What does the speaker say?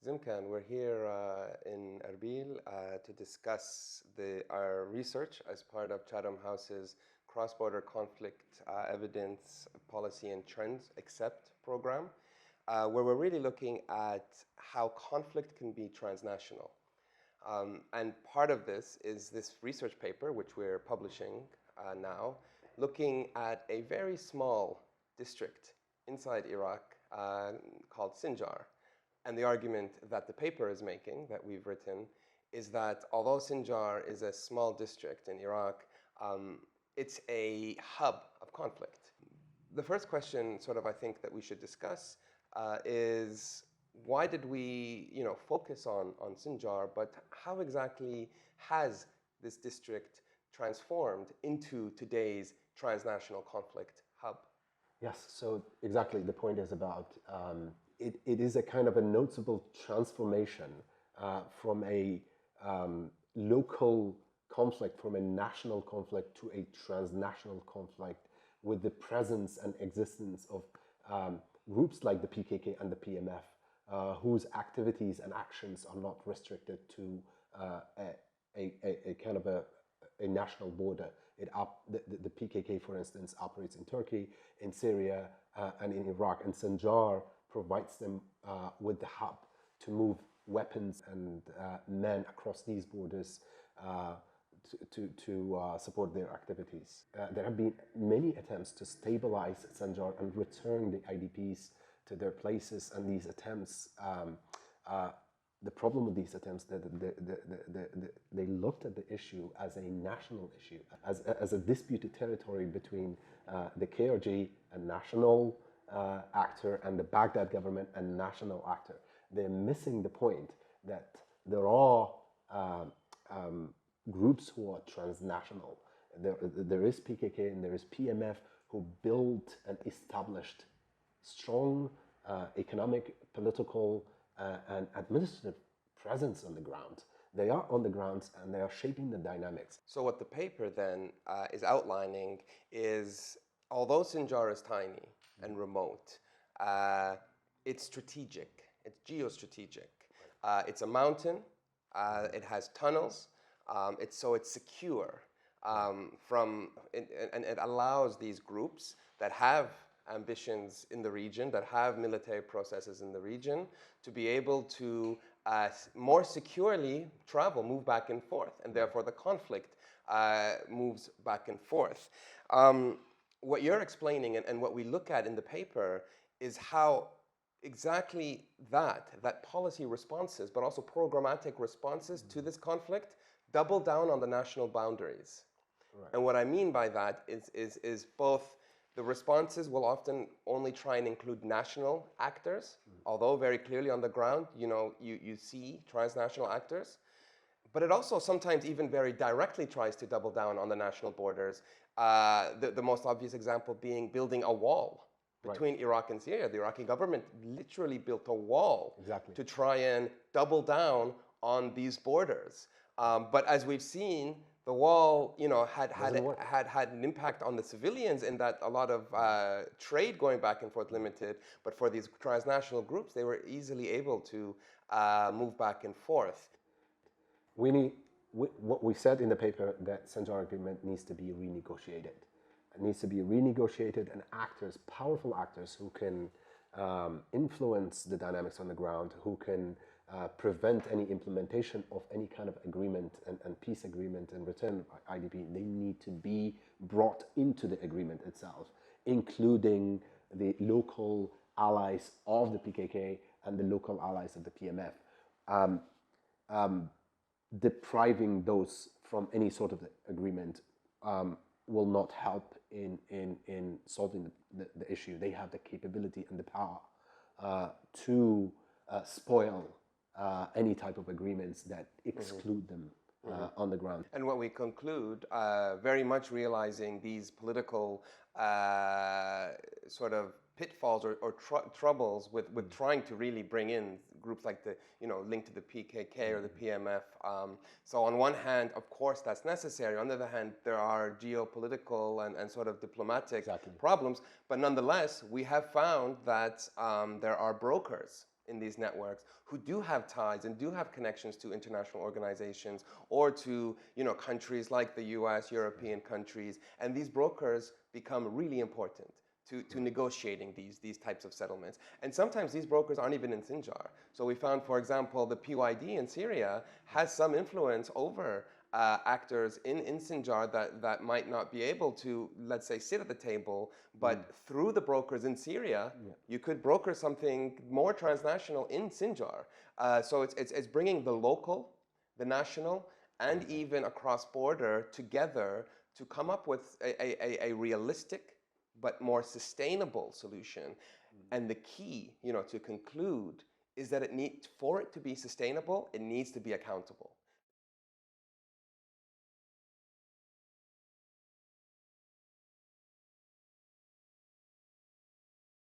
Zmkan, we're here in Erbil to discuss our research as part of Chatham House's Cross-Border Conflict Evidence Policy and Trends XCEPT program, where we're really looking at how conflict can be transnational. And part of this is this research paper, which we're publishing now, looking at a very small district inside Iraq called Sinjar. And the argument that the paper is making, that we've written, is that although Sinjar is a small district in Iraq, it's a hub of conflict. The first question, I think that we should discuss is why did we, focus on Sinjar, but how exactly has this district transformed into today's transnational conflict hub? Yes, so exactly, the point is about it is a kind of a noticeable transformation from a local conflict, from a national conflict to a transnational conflict with the presence and existence of groups like the PKK and the PMF, whose activities and actions are not restricted to a kind of a national border. The PKK, for instance, operates in Turkey, in Syria, and in Iraq, and Sinjar provides them with the hub to move weapons and men across these borders to support their activities. There have been many attempts to stabilize Sinjar and return the IDPs to their places, and these attempts, the problem with these attempts, they looked at the issue as a national issue, as a disputed territory between the KRG, a national actor, and the Baghdad government, a national actor. They're missing the point that there are groups who are transnational. There is PKK and there is PMF who built and established strong economic, political, and administrative presence on the ground. They are on the ground and they are shaping the dynamics. So what the paper then is outlining is, although Sinjar is tiny and remote, it's strategic, it's geostrategic. It's a mountain, it has tunnels, it's secure and it allows these groups that have ambitions in the region, that have military processes in the region, to be able to more securely travel, move back and forth, and therefore the conflict moves back and forth. What you're explaining and what we look at in the paper is how exactly that policy responses, but also programmatic responses to this conflict, double down on the national boundaries. Right. And what I mean by that is both the responses will often only try and include national actors, although very clearly on the ground, you see transnational actors. But it also sometimes even very directly tries to double down on the national borders. The most obvious example being building a wall between Iraq and Syria. The Iraqi government literally built a wall to try and double down on these borders. But as we've seen, the wall, had an impact on the civilians in that a lot of trade going back and forth limited. But for these transnational groups, they were easily able to move back and forth. What we said in the paper, that Sinjar agreement needs to be renegotiated. It needs to be renegotiated, and actors, powerful actors who can influence the dynamics on the ground, who can prevent any implementation of any kind of agreement and peace agreement and return IDP, they need to be brought into the agreement itself, including the local allies of the PKK and the local allies of the PMF. Depriving those from any sort of agreement will not help in solving the issue. They have the capability and the power to spoil any type of agreements that exclude them on the ground. And what we conclude, very much realizing these political pitfalls or troubles with trying to really bring in groups like the, linked to the PKK or the PMF. So on one hand, of course, that's necessary. On the other hand, there are geopolitical and diplomatic problems. But nonetheless, we have found that there are brokers in these networks who do have ties and do have connections to international organizations or to countries like the US, European countries, and these brokers become really important to negotiating these types of settlements. And sometimes these brokers aren't even in Sinjar. So we found, for example, the PYD in Syria has some influence over actors in Sinjar that might not be able to, let's say, sit at the table, but through the brokers in Syria, you could broker something more transnational in Sinjar. So it's bringing the local, the national, and even across border together to come up with a realistic but more sustainable solution. And the key, to conclude, is that for it to be sustainable, it needs to be accountable.